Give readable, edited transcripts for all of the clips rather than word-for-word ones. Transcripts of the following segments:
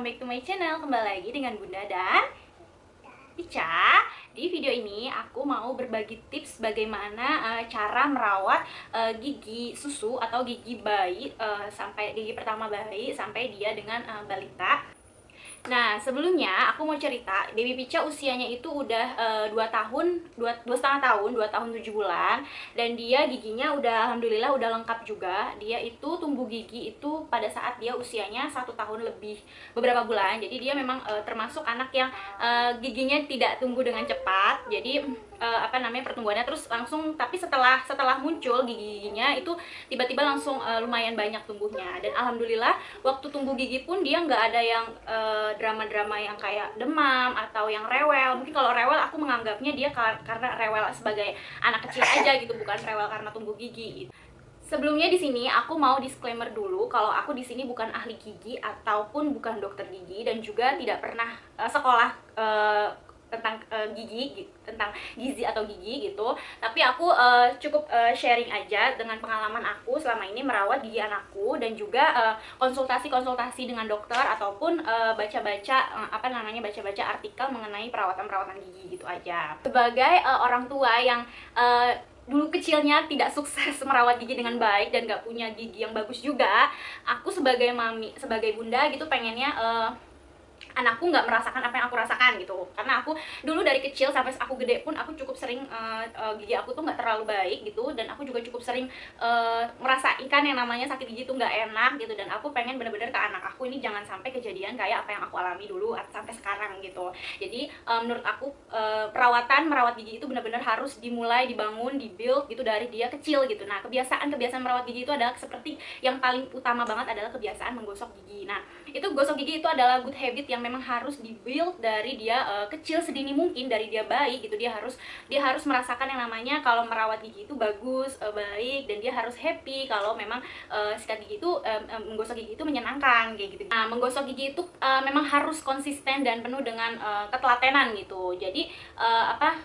welcome back to my channel. Kembali lagi dengan Bunda dan Ica. Di video ini aku mau berbagi tips bagaimana cara merawat gigi susu atau gigi bayi, sampai gigi pertama bayi sampai dia dengan balita. Nah, sebelumnya aku mau cerita, baby Pica usianya itu udah 2 tahun, 2,5 tahun, 2 tahun 7 bulan. Dan dia giginya udah, alhamdulillah udah lengkap juga. Dia itu tumbuh gigi itu pada saat dia usianya 1 tahun lebih beberapa bulan. Jadi dia memang termasuk anak yang giginya tidak tumbuh dengan cepat. Jadi pertumbuhannya terus langsung, tapi setelah muncul gigi-giginya itu tiba-tiba langsung lumayan banyak tumbuhnya. Dan alhamdulillah waktu tumbuh gigi pun dia nggak ada yang drama-drama yang kayak demam atau yang rewel. Mungkin kalau rewel aku menganggapnya dia karena rewel sebagai anak kecil aja gitu, bukan rewel karena tumbuh gigi gitu. Sebelumnya di sini aku mau disclaimer dulu kalau aku di sini bukan ahli gigi ataupun bukan dokter gigi dan juga tidak pernah sekolah tentang tentang gizi atau gigi gitu. Tapi aku cukup sharing aja dengan pengalaman aku selama ini merawat gigi anakku, dan juga konsultasi dengan dokter ataupun baca-baca baca-baca artikel mengenai perawatan gigi gitu aja. Sebagai orang tua yang dulu kecilnya tidak sukses merawat gigi dengan baik dan gak punya gigi yang bagus juga, aku sebagai mami, sebagai bunda gitu pengennya anakku nggak merasakan apa yang aku rasakan gitu. Karena aku dulu dari kecil sampai aku gede pun aku cukup sering gigi aku tuh nggak terlalu baik gitu, dan aku juga cukup sering merasakan yang namanya sakit gigi tuh nggak enak gitu. Dan aku pengen bener-bener ke anak aku ini jangan sampai kejadian kayak apa yang aku alami dulu sampai sekarang gitu. Jadi menurut aku merawat gigi itu benar-benar harus dimulai, dibangun, dibuild gitu dari dia kecil gitu. Nah, kebiasaan merawat gigi itu adalah seperti yang paling utama banget adalah kebiasaan menggosok gigi. Nah, itu gosok gigi itu adalah good habit yang memang harus dibuild dari dia kecil sedini mungkin, dari dia bayi gitu. Dia harus merasakan yang namanya kalau merawat gigi itu bagus, baik, dan dia harus happy kalau memang sikat gigi itu menggosok gigi itu menyenangkan kayak gitu. Nah, menggosok gigi itu memang harus konsisten dan penuh dengan ketelatenan gitu. Jadi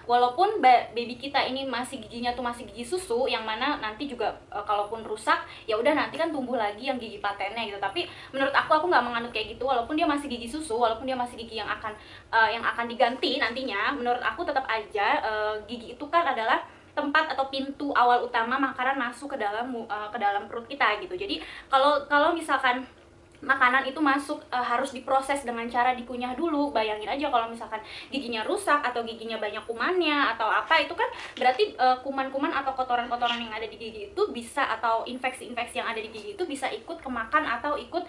walaupun baby kita ini giginya tuh masih gigi susu, yang mana nanti juga kalaupun rusak ya udah nanti kan tumbuh lagi yang gigi patennya gitu. Tapi menurut aku nggak menganut kayak gitu. Walaupun dia masih gigi susu, walaupun dia masih gigi yang akan diganti nantinya, menurut aku tetap aja gigi itu kan adalah tempat atau pintu awal utama makanan masuk ke dalam perut kita gitu. Jadi kalau misalkan makanan itu masuk harus diproses dengan cara dikunyah dulu. Bayangin aja kalau misalkan giginya rusak atau giginya banyak kumannya atau apa, itu kan berarti kuman-kuman atau kotoran-kotoran yang ada di gigi itu bisa, atau infeksi-infeksi yang ada di gigi itu bisa ikut kemakan atau ikut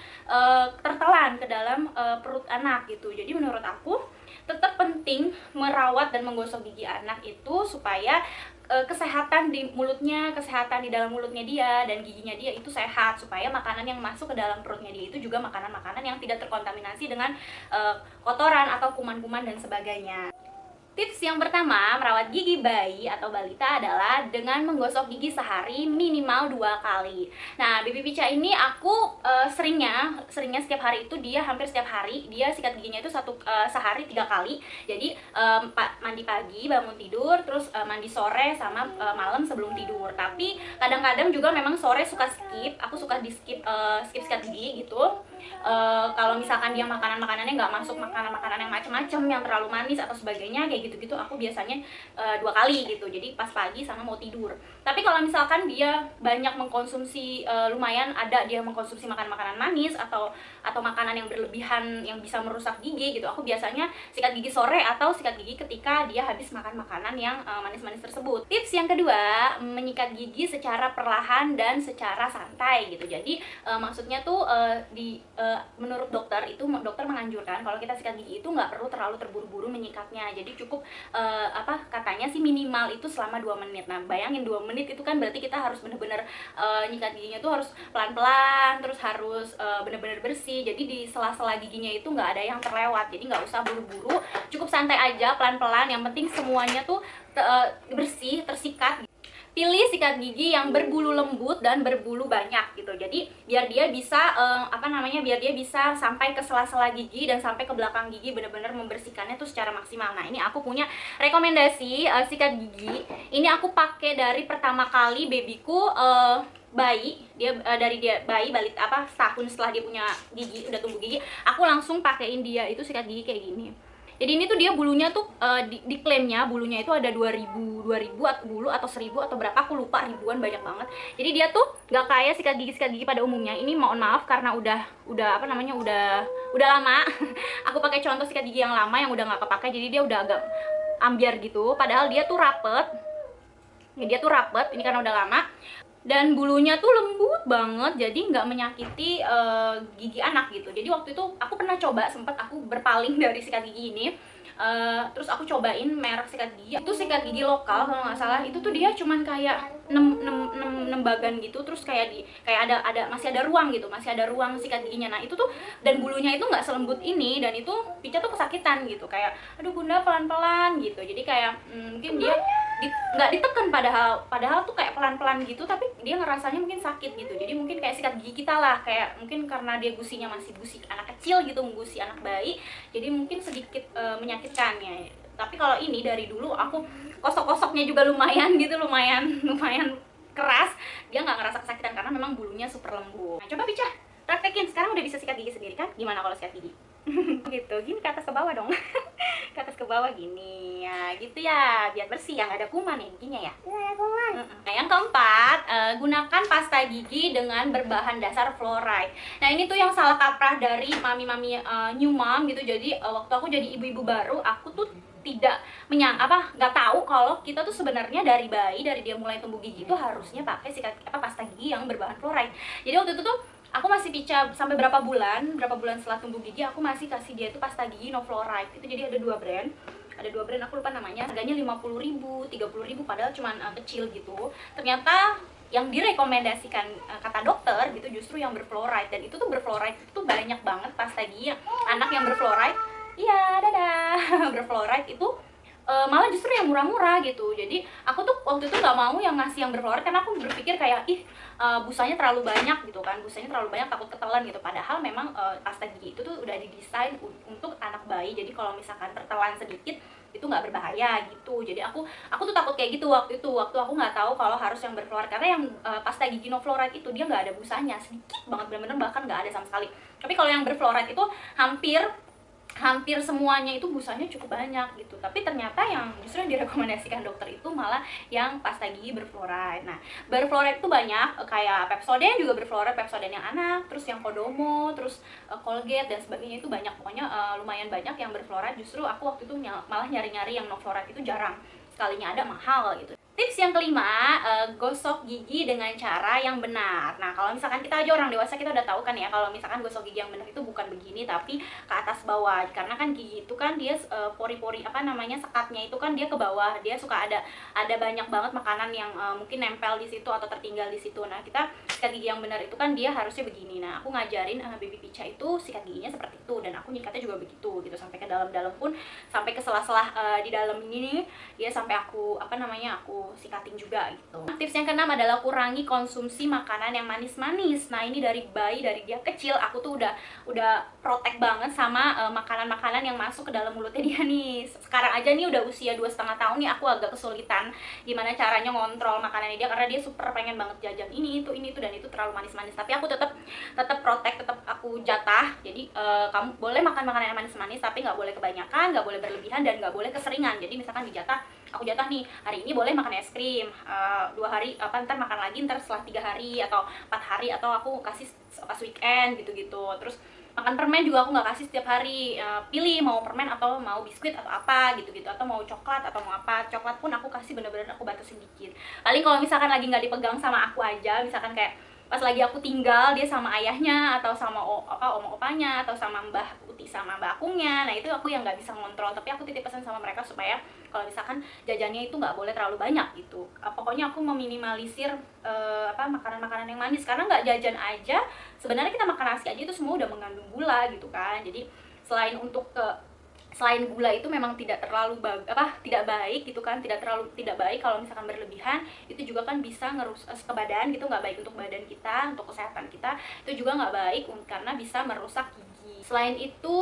tertelan ke dalam perut anak gitu. Jadi menurut aku tetap penting merawat dan menggosok gigi anak itu supaya kesehatan di mulutnya, kesehatan di dalam mulutnya dia dan giginya dia itu sehat, supaya makanan yang masuk ke dalam perutnya dia itu juga makanan-makanan yang tidak terkontaminasi dengan kotoran atau kuman-kuman dan sebagainya. Tips yang pertama merawat gigi bayi atau balita adalah dengan menggosok gigi sehari minimal 2 kali. Nah, baby Pica ini aku seringnya setiap hari itu dia hampir setiap hari dia sikat giginya itu sehari 3 kali. Jadi mandi pagi bangun tidur, terus mandi sore sama malam sebelum tidur. Tapi kadang-kadang juga memang sore suka skip, aku suka di skip sikat gigi gitu. Kalau misalkan dia makanannya nggak masuk, makanan yang macam-macam yang terlalu manis atau sebagainya kayak gitu-gitu, aku biasanya 2 kali gitu. Jadi pas pagi sama mau tidur. Tapi kalau misalkan dia banyak mengkonsumsi, lumayan ada dia mengkonsumsi makanan manis atau makanan yang berlebihan yang bisa merusak gigi gitu, aku biasanya sikat gigi sore atau sikat gigi ketika dia habis makan makanan yang manis-manis tersebut. Tips yang kedua, menyikat gigi secara perlahan dan secara santai gitu. Jadi maksudnya tuh menurut dokter menganjurkan kalau kita sikat gigi itu nggak perlu terlalu terburu-buru menyikatnya. Jadi cukup katanya sih minimal itu selama 2 menit. Nah, bayangin 2 menit itu kan berarti kita harus bener-bener nyikat giginya tuh harus pelan-pelan, terus harus bener-bener bersih. Jadi di sela-sela giginya itu nggak ada yang terlewat. Jadi nggak usah buru-buru, cukup santai aja, pelan-pelan. Yang penting semuanya tuh bersih, tersikat. pilih sikat gigi yang berbulu lembut dan berbulu banyak gitu. Jadi biar dia bisa biar dia bisa sampai ke sela-sela gigi dan sampai ke belakang gigi, bener-bener membersihkannya tuh secara maksimal. Nah, ini aku punya rekomendasi sikat gigi. Ini aku pakai dari pertama kali babyku bayi, dari dia bayi balik setahun setelah dia punya gigi, udah tumbuh gigi, aku langsung pakein dia itu sikat gigi kayak gini. Jadi ini tuh dia bulunya tuh diklaimnya bulunya itu ada 2000 atau bulu atau 1000 atau berapa, aku lupa, ribuan, banyak banget. Jadi dia tuh nggak kayak sikat gigi pada umumnya. Ini mohon maaf karena udah lama. Aku pakai contoh sikat gigi yang lama yang udah nggak kepake, jadi dia udah agak ambiar gitu. Padahal dia tuh rapet. Ya, dia tuh rapet ini karena udah lama. Dan bulunya tuh lembut banget, jadi nggak menyakiti gigi anak gitu. Jadi waktu itu aku pernah coba, sempat aku berpaling dari sikat gigi ini. Terus aku cobain merek sikat gigi, itu sikat gigi lokal kalau nggak salah. Itu tuh dia cuman kayak 6 bagan gitu, terus kayak masih ada ruang gitu, masih ada ruang sikat giginya. Nah itu tuh, dan bulunya itu nggak selembut ini, dan itu Pica tuh kesakitan gitu, kayak aduh bunda pelan-pelan gitu. Jadi kayak mungkin dia nggak ditekan, padahal tuh kayak pelan-pelan gitu, tapi dia ngerasanya mungkin sakit gitu. Jadi mungkin kayak sikat gigi kita lah, kayak mungkin karena dia gusinya masih gusi anak kecil gitu, gusi anak bayi, jadi mungkin sedikit menyakitkan ya. Tapi kalau ini dari dulu aku kosok-kosoknya juga lumayan gitu, lumayan keras, dia nggak ngerasa kesakitan karena memang bulunya super lembut. Nah, coba Pica praktekin, sekarang udah bisa sikat gigi sendiri kan? Gimana kalau sikat gigi? Gitu, gini ke atas ke bawah dong. Ke atas ke bawah gini ya, gitu ya, biar bersih, yang ada kuman ya giginya ya. Nah, yang keempat, gunakan pasta gigi dengan berbahan dasar fluoride. Nah, ini tuh yang salah kaprah dari mami-mami new mom gitu. Jadi waktu aku jadi ibu-ibu baru, aku tuh nggak tahu kalau kita tuh sebenarnya dari bayi, dari dia mulai tumbuh gigi tuh harusnya pakai pasta gigi yang berbahan fluoride. Jadi waktu itu tuh aku masih Pica sampai berapa bulan setelah tumbuh gigi, aku masih kasih dia itu pasta gigi no fluoride. Itu jadi ada dua brand, aku lupa namanya, harganya 50.000, 30.000, padahal cuman kecil gitu. Ternyata yang direkomendasikan kata dokter gitu justru yang berfluoride, dan itu tuh berfluoride itu banyak banget pasta gigi anak yang berfluoride. Iya, dadah. Berfluoride itu malah justru yang murah-murah gitu. Jadi aku tuh waktu itu nggak mau yang ngasih yang berfluoride karena aku berpikir kayak busanya terlalu banyak gitu kan, takut ketelan gitu. Padahal memang pasta gigi itu tuh udah didesain untuk anak bayi, jadi kalau misalkan tertelan sedikit itu nggak berbahaya gitu. Jadi aku tuh takut kayak gitu waktu aku nggak tahu kalau harus yang berfluoride, karena yang pasta gigi no fluoride itu dia nggak ada busanya, sedikit banget, bener-bener bahkan nggak ada sama sekali. Tapi kalau yang berfluoride itu hampir semuanya itu busanya cukup banyak gitu. Tapi ternyata yang justru yang direkomendasikan dokter itu malah yang pasta gigi berfluoride. Nah, berfluoride itu banyak, kayak Pepsodent juga berfluoride, Pepsodent yang anak, terus yang Kodomo, terus Colgate dan sebagainya itu banyak, pokoknya lumayan banyak yang berfluoride. Justru aku waktu itu malah nyari-nyari yang no fluoride itu jarang, sekalinya ada mahal gitu. Tips yang kelima, gosok gigi dengan cara yang benar. Nah, kalau misalkan kita aja orang dewasa, kita udah tahu kan ya, kalau misalkan gosok gigi yang benar itu bukan begini, tapi ke atas bawah. Karena kan gigi itu kan dia pori-pori sekatnya itu kan dia ke bawah. Dia suka ada banyak banget makanan yang mungkin nempel di situ atau tertinggal di situ. Nah, kita sikat gigi yang benar itu kan dia harusnya begini. Nah, aku ngajarin baby Pica itu sikat giginya seperti itu, dan aku nyikatnya juga begitu gitu, sampai ke dalam-dalam pun, sampai ke sela-sela di dalam ini ya, sampai aku aku sikatin juga gitu. Tips yang keenam adalah kurangi konsumsi makanan yang manis-manis. Nah, ini dari bayi, dari dia kecil aku tuh udah protek banget sama makanan-makanan yang masuk ke dalam mulutnya dia nih. Sekarang aja nih udah usia 2,5 tahun nih, aku agak kesulitan gimana caranya ngontrol makanannya dia, karena dia super pengen banget jajan ini itu dan itu terlalu manis-manis. Tapi aku tetap protek, tetap aku jatah. Jadi kamu boleh makan makanan yang manis-manis, tapi nggak boleh kebanyakan, nggak boleh berlebihan, dan nggak boleh keseringan. Jadi misalkan aku jatah nih, hari ini boleh makan es krim 2 hari, ntar makan lagi ntar setelah 3 hari atau 4 hari, atau aku kasih pas weekend gitu-gitu. Terus makan permen juga aku nggak kasih setiap hari, pilih mau permen atau mau biskuit atau apa gitu-gitu, atau mau coklat atau mau apa. Coklat pun aku kasih bener-bener aku batasin dikit. Paling kalau misalkan lagi nggak dipegang sama aku aja, misalkan kayak pas lagi aku tinggal dia sama ayahnya atau sama oma opanya atau sama Mbah Uti sama Mbak Akungnya, nah itu aku yang nggak bisa ngontrol. Tapi aku titip pesan sama mereka supaya kalau misalkan jajannya itu nggak boleh terlalu banyak gitu. Pokoknya aku meminimalisir makanan-makanan yang manis, karena nggak jajan aja sebenarnya kita makan nasi aja itu semua udah mengandung gula gitu kan. Jadi selain untuk selain gula itu memang tidak terlalu tidak baik gitu kan, tidak baik kalau misalkan berlebihan. Itu juga kan bisa ngerusak ke badan gitu, nggak baik untuk badan kita, untuk kesehatan kita itu juga nggak baik karena bisa merusak gigi. Selain itu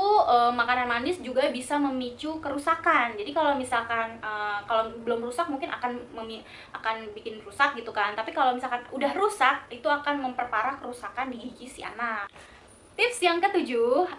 makanan manis juga bisa memicu kerusakan. Jadi kalau misalkan kalau belum rusak mungkin akan bikin rusak gitu kan, tapi kalau misalkan udah rusak itu akan memperparah kerusakan di gigi si anak. Tips yang ketujuh,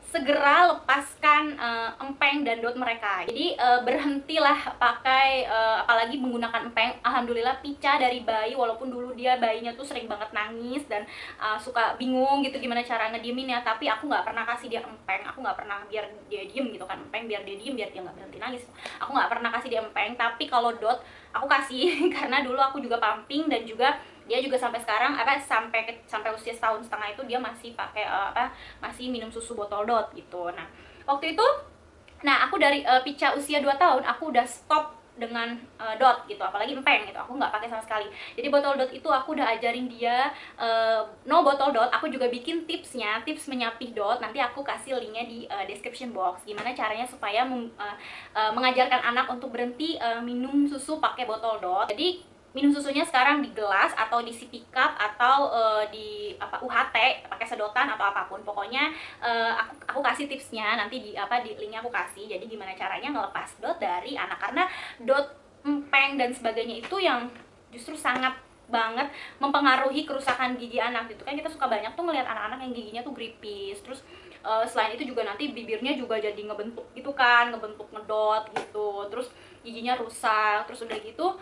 segera lepaskan empeng dan dot mereka. Jadi berhentilah pakai apalagi menggunakan empeng. Alhamdulillah Pica dari bayi, walaupun dulu bayinya tuh sering banget nangis dan suka bingung gitu gimana cara ngedieminnya, tapi aku nggak pernah kasih dia empeng. Aku nggak pernah biar dia diem gitu kan, empeng biar dia diem, biar dia nggak berhenti nangis. Aku nggak pernah kasih dia empeng, tapi kalau dot aku kasih karena dulu aku juga pumping, dan juga dia juga sampai sekarang sampai usia 1,5 tahun itu dia masih pakai masih minum susu botol dot gitu. Nah waktu itu aku dari Pica usia 2 tahun aku udah stop dengan dot gitu, apalagi empeng gitu, aku nggak pakai sama sekali. Jadi botol dot itu aku udah ajarin dia no botol dot. Aku juga bikin tipsnya, tips menyapih dot, nanti aku kasih linknya di description box, gimana caranya supaya mengajarkan anak untuk berhenti minum susu pakai botol dot. Jadi minum susunya sekarang di gelas atau di sippy cup atau di UHT pakai sedotan atau apapun. Pokoknya aku kasih tipsnya nanti di linknya aku kasih. Jadi gimana caranya ngelepas dot dari anak, karena dot, empeng dan sebagainya itu yang justru sangat banget mempengaruhi kerusakan gigi anak gitu kan. Kita suka banyak tuh ngelihat anak-anak yang giginya tuh gripis, terus selain itu juga nanti bibirnya juga jadi ngebentuk gitu kan, ngebentuk ngedot gitu, terus giginya rusak, terus udah gitu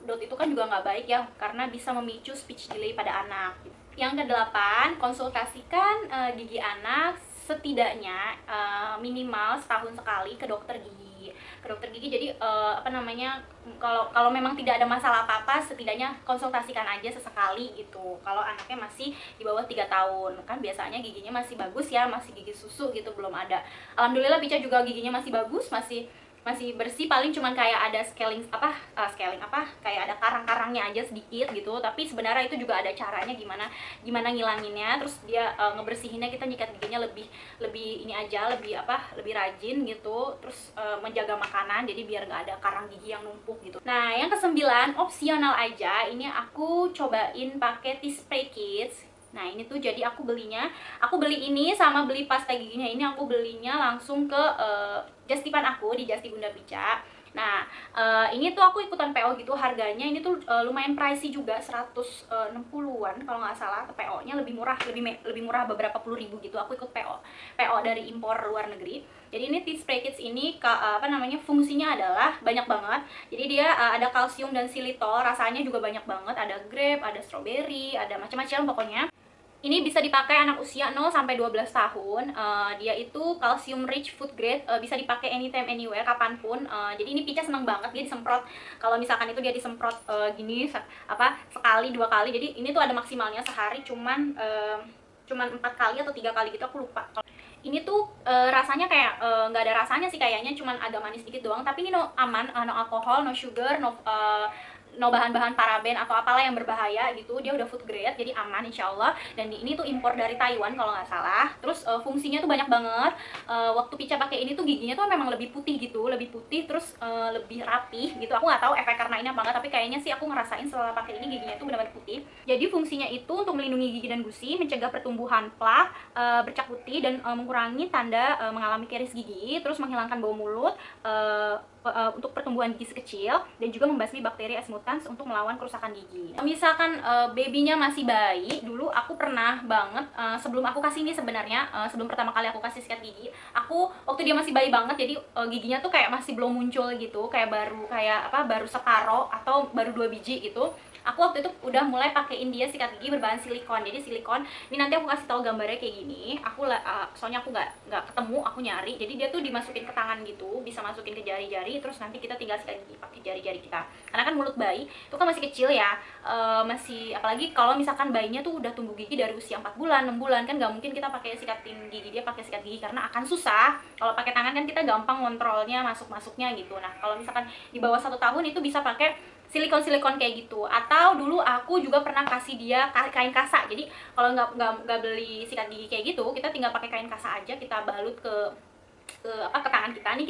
dot itu kan juga nggak baik ya, karena bisa memicu speech delay pada anak. Yang kedelapan, konsultasikan gigi anak setidaknya minimal setahun sekali ke dokter gigi. Jadi kalau memang tidak ada masalah apa-apa, setidaknya konsultasikan aja sesekali gitu. Kalau anaknya masih di bawah 3 tahun, kan biasanya giginya masih bagus ya, masih gigi susu gitu, belum ada. Alhamdulillah Pica juga giginya masih bagus, masih bersih, paling cuman kayak ada scaling kayak ada karang-karangnya aja sedikit gitu, tapi sebenarnya itu juga ada caranya gimana ngilanginnya. Terus dia ngebersihinnya, kita nyikat giginya lebih ini aja, lebih rajin gitu. Terus menjaga makanan, jadi biar nggak ada karang gigi yang numpuk gitu. Nah yang ke-9, opsional aja, ini aku cobain pakai Teeth Spray Kids. Nah ini tuh jadi aku beli ini sama beli pasta giginya ini, aku belinya langsung ke Justipan aku di Justi Bunda Pica. Nah ini tuh aku ikutan PO gitu, harganya ini tuh lumayan pricey juga, 160-an kalau nggak salah. PO-nya lebih murah beberapa puluh ribu gitu. Aku ikut PO dari impor luar negeri. Jadi ini Teeth Spray Kids ini fungsinya adalah banyak banget. Jadi dia ada kalsium dan xylitol, rasanya juga banyak banget, ada grape, ada strawberry, ada macam-macam pokoknya. Ini bisa dipakai anak usia 0 sampai 12 tahun. Dia itu calcium rich food grade, bisa dipakai anytime anywhere, kapanpun. Jadi ini Pica seneng banget, dia disemprot. Kalau misalkan itu dia disemprot gini sekali 2 kali. Jadi ini tuh ada maksimalnya sehari cuman 4 kali atau 3 kali gitu, aku lupa. Ini tuh rasanya kayak nggak ada rasanya sih kayaknya, cuman agak manis dikit doang. Tapi ini aman, no alkohol, no sugar, no bahan-bahan paraben atau apalah yang berbahaya gitu. Dia udah food grade, jadi aman insyaallah. Dan ini tuh impor dari Taiwan kalau nggak salah. Terus fungsinya tuh banyak banget. Waktu Pica pakai ini tuh giginya tuh memang lebih putih gitu, terus lebih rapih gitu. Aku nggak tahu efek karena ini apa enggak, tapi kayaknya sih aku ngerasain setelah pakai ini giginya tuh benar-benar putih. Jadi fungsinya itu untuk melindungi gigi dan gusi, mencegah pertumbuhan plak, bercak putih, dan mengurangi tanda mengalami karies gigi, terus menghilangkan bau mulut, untuk pertumbuhan gigi kecil, dan juga membasmi bakteri esmutans untuk melawan kerusakan gigi. Misalkan babynya masih bayi, dulu aku pernah banget sebelum aku kasih ini sebenarnya, sebelum pertama kali aku kasih sikat gigi, aku waktu dia masih bayi banget, jadi giginya tuh kayak masih belum muncul gitu, kayak baru separo atau baru 2 biji gitu. Aku waktu itu udah mulai pakein dia sikat gigi berbahan silikon. Jadi silikon ini nanti aku kasih tahu gambarnya kayak gini. Soalnya aku nggak ketemu, aku nyari. Jadi dia tuh dimasukin ke tangan gitu, bisa masukin ke jari-jari, terus nanti kita tinggal sikat gigi pakai jari-jari kita. Karena kan mulut bayi itu kan masih kecil ya, apalagi kalau misalkan bayinya tuh udah tumbuh gigi dari usia 4 bulan, 6 bulan, kan nggak mungkin kita pakai sikatin gigi dia pakai sikat gigi, karena akan susah. Kalau pakai tangan kan kita gampang ngontrolnya masuknya gitu. Nah kalau misalkan di bawah 1 tahun itu bisa pakai silikon kayak gitu. Atau dulu aku juga pernah kasih dia kain kasa. Jadi kalau nggak beli sikat gigi kayak gitu, kita tinggal pakai kain kasa aja, kita balut ke ke tangan kita nih,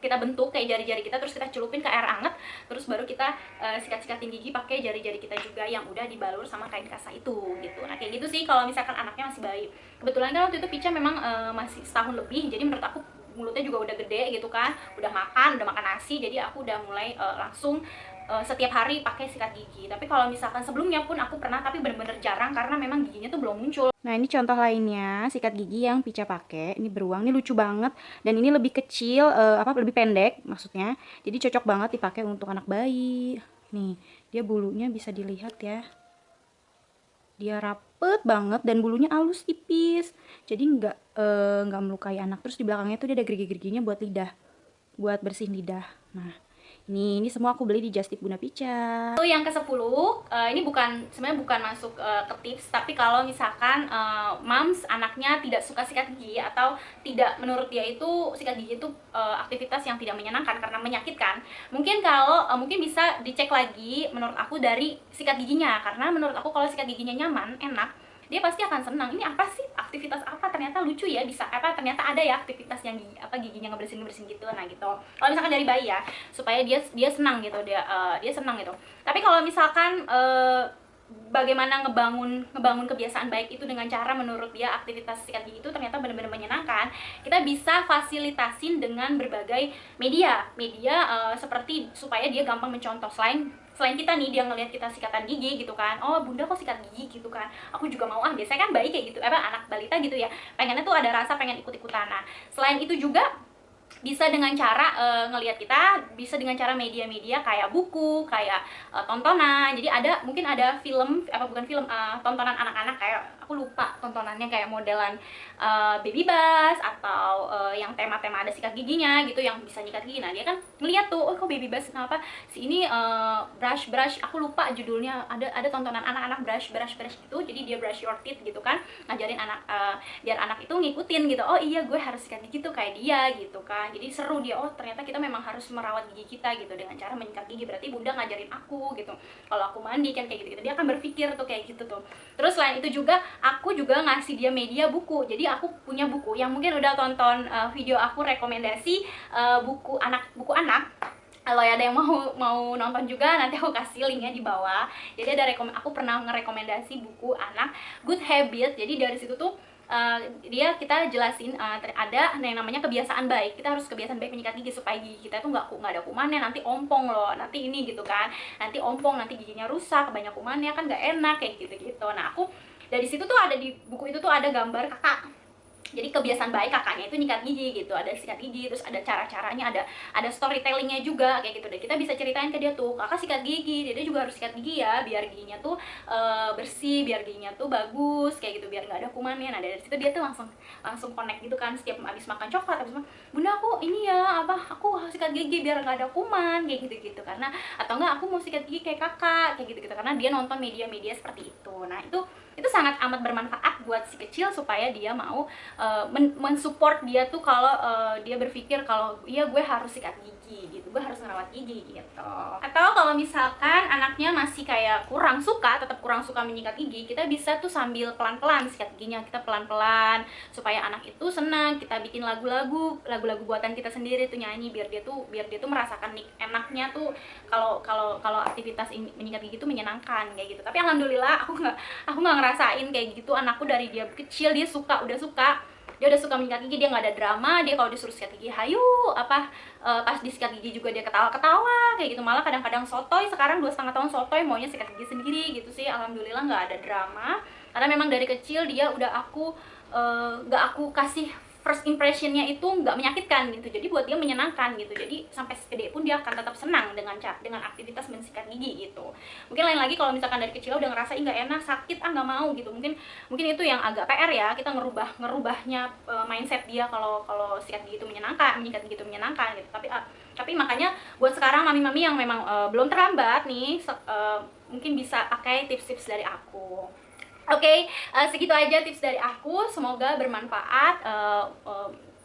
kita bentuk kayak jari-jari kita, terus kita celupin ke air hangat, terus baru kita sikat-sikatin gigi pakai jari-jari kita juga yang udah dibalur sama kain kasa itu gitu. Nah kayak gitu sih kalau misalkan anaknya masih bayi. Kebetulan kan waktu itu Pica memang masih setahun lebih, jadi menurut aku mulutnya juga udah gede gitu kan, udah makan nasi, jadi aku udah mulai langsung setiap hari pakai sikat gigi. Tapi kalau misalkan sebelumnya pun aku pernah, tapi bener-bener jarang karena memang giginya tuh belum muncul. Nah ini contoh lainnya sikat gigi yang Pica pakai. Ini beruang, ini lucu banget, dan ini lebih kecil, lebih pendek maksudnya. Jadi cocok banget dipakai untuk anak bayi. Nih dia bulunya bisa dilihat ya, dia rapet banget dan bulunya halus tipis, jadi nggak melukai anak. Terus di belakangnya tuh dia ada gerigi-geriginya buat lidah, buat bersihin lidah. Nah ini semua aku beli di Just Tip Bunda Pica. Lalu yang ke-10, ini sebenarnya bukan masuk ke tips, tapi kalau misalkan moms anaknya tidak suka sikat gigi atau tidak, menurut dia itu sikat gigi itu aktivitas yang tidak menyenangkan karena menyakitkan, mungkin bisa dicek lagi menurut aku dari sikat giginya. Karena menurut aku kalau sikat giginya nyaman, enak, dia pasti akan senang. Ini apa sih, aktivitas apa, ternyata lucu ya, bisa ternyata ada ya aktivitas yang giginya ngebersihin gitu. Nah gitu, kalau misalkan dari bayi ya, supaya dia senang gitu, dia senang gitu. Tapi kalau misalkan bagaimana ngebangun kebiasaan baik itu dengan cara menurut dia aktivitas sikat gigi itu ternyata benar-benar menyenangkan, kita bisa fasilitasin dengan berbagai media seperti supaya dia gampang mencontoh. Selain kita nih, dia ngelihat kita sikatan gigi gitu kan, oh bunda kok sikat gigi gitu kan, aku juga mau, biasanya kan bayi kayak gitu, anak balita gitu ya, pengennya tuh ada rasa pengen ikut-ikutan. Nah selain itu juga bisa dengan cara ngelihat kita, bisa dengan cara media-media kayak buku, kayak tontonan. Jadi mungkin ada film, bukan film, tontonan anak-anak, kayak aku lupa tontonannya, kayak modelan Baby Bus atau yang tema-tema ada sikat giginya gitu, yang bisa nyikat gigi. Nah dia kan ngeliat tuh, oh kok Baby Bus kenapa si ini brush, aku lupa judulnya, ada tontonan anak-anak brush gitu. Jadi dia brush your teeth gitu kan, ngajarin anak, biar anak itu ngikutin gitu, oh iya gue harus sikat gigi tuh kayak dia gitu kan. Jadi seru dia, oh ternyata kita memang harus merawat gigi kita gitu dengan cara menyikat gigi, berarti bunda ngajarin aku gitu, kalau aku mandi kan kayak gitu, dia akan berpikir tuh kayak gitu tuh. Terus selain itu juga aku juga ngasih dia media buku. Jadi aku punya buku yang mungkin udah tonton video aku rekomendasi buku anak. Kalau ada yang mau nonton juga, nanti aku kasih linknya di bawah. Jadi aku pernah ngerekomendasi buku anak Good Habit. Jadi dari situ tuh kita jelasin ada yang namanya kebiasaan baik. Kita harus kebiasaan baik menyikat gigi supaya gigi kita tuh nggak ada kumannya, nanti ompong loh, nanti ini gitu kan, nanti ompong, nanti giginya rusak, banyak kumannya kan nggak enak kayak gitu. Nah aku dari situ tuh ada, di buku itu tuh ada gambar kakak. Jadi kebiasaan baik kakaknya itu nyikat gigi gitu, ada sikat gigi, terus ada cara-caranya, ada storytellingnya juga kayak gitu deh. Kita bisa ceritain ke dia tuh, kakak sikat gigi, dia juga harus sikat gigi ya, biar giginya tuh bersih, biar giginya tuh bagus kayak gitu, biar nggak ada kumannya. Nah dari situ dia tuh langsung connect gitu kan, setiap habis makan coklat, habis makan, bunda aku ini ya aku harus sikat gigi biar nggak ada kuman kayak gitu karena, atau enggak aku mau sikat gigi kayak kakak kayak gitu karena dia nonton media-media seperti itu. Nah itu sangat amat bermanfaat buat si kecil supaya dia mau mensupport dia tuh kalau dia berpikir kalau iya gue harus sikat gigi gitu, gue harus ngerawat gigi gitu. Atau kalau misalkan anaknya masih kayak tetap kurang suka menyikat gigi, kita bisa tuh sambil pelan-pelan sikat giginya, kita pelan-pelan supaya anak itu senang. Kita bikin lagu-lagu buatan kita sendiri tuh, nyanyi biar dia tuh merasakan enaknya tuh kalau aktivitas menyikat gigi tuh menyenangkan kayak gitu. Tapi alhamdulillah aku nggak ngerasain kayak gitu. Anakku dari dia kecil dia udah suka menyikat gigi, dia nggak ada drama. Dia kalau disuruh sikat gigi hayu pas disikat gigi juga dia ketawa-ketawa kayak gitu. Malah kadang-kadang sotoy, sekarang 2,5 tahun sotoy maunya sikat gigi sendiri gitu sih. Alhamdulillah nggak ada drama, karena memang dari kecil dia udah nggak aku kasih first impressionnya itu nggak menyakitkan gitu, jadi buat dia menyenangkan gitu. Jadi sampai gede pun dia akan tetap senang dengan aktivitas mensikat gigi gitu. Mungkin lain lagi kalau misalkan dari kecil udah ngerasa nggak enak, sakit, nggak mau gitu, mungkin itu yang agak PR ya, kita ngerubahnya mindset dia kalau sikat gigi itu menyenangkan, menyikat gigi itu menyenangkan gitu. Tapi makanya buat sekarang mami-mami yang memang belum terlambat nih, mungkin bisa pakai tips-tips dari aku. Oke, segitu aja tips dari aku, semoga bermanfaat.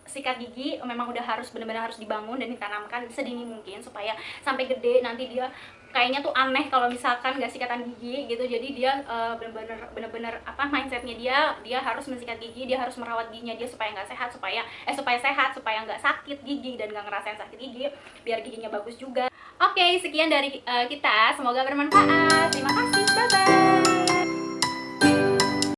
Sikat gigi memang udah benar-benar harus dibangun dan ditanamkan sedini mungkin supaya sampai gede nanti dia kayaknya tuh aneh kalau misalkan nggak sikatan gigi gitu. Jadi dia bener-bener apa, mindsetnya dia harus mensikat gigi, dia harus merawat giginya dia supaya nggak sehat, supaya sehat, supaya nggak sakit gigi dan nggak ngerasain sakit gigi, biar giginya bagus juga. Oke, sekian dari kita, semoga bermanfaat. Terima kasih, bye bye.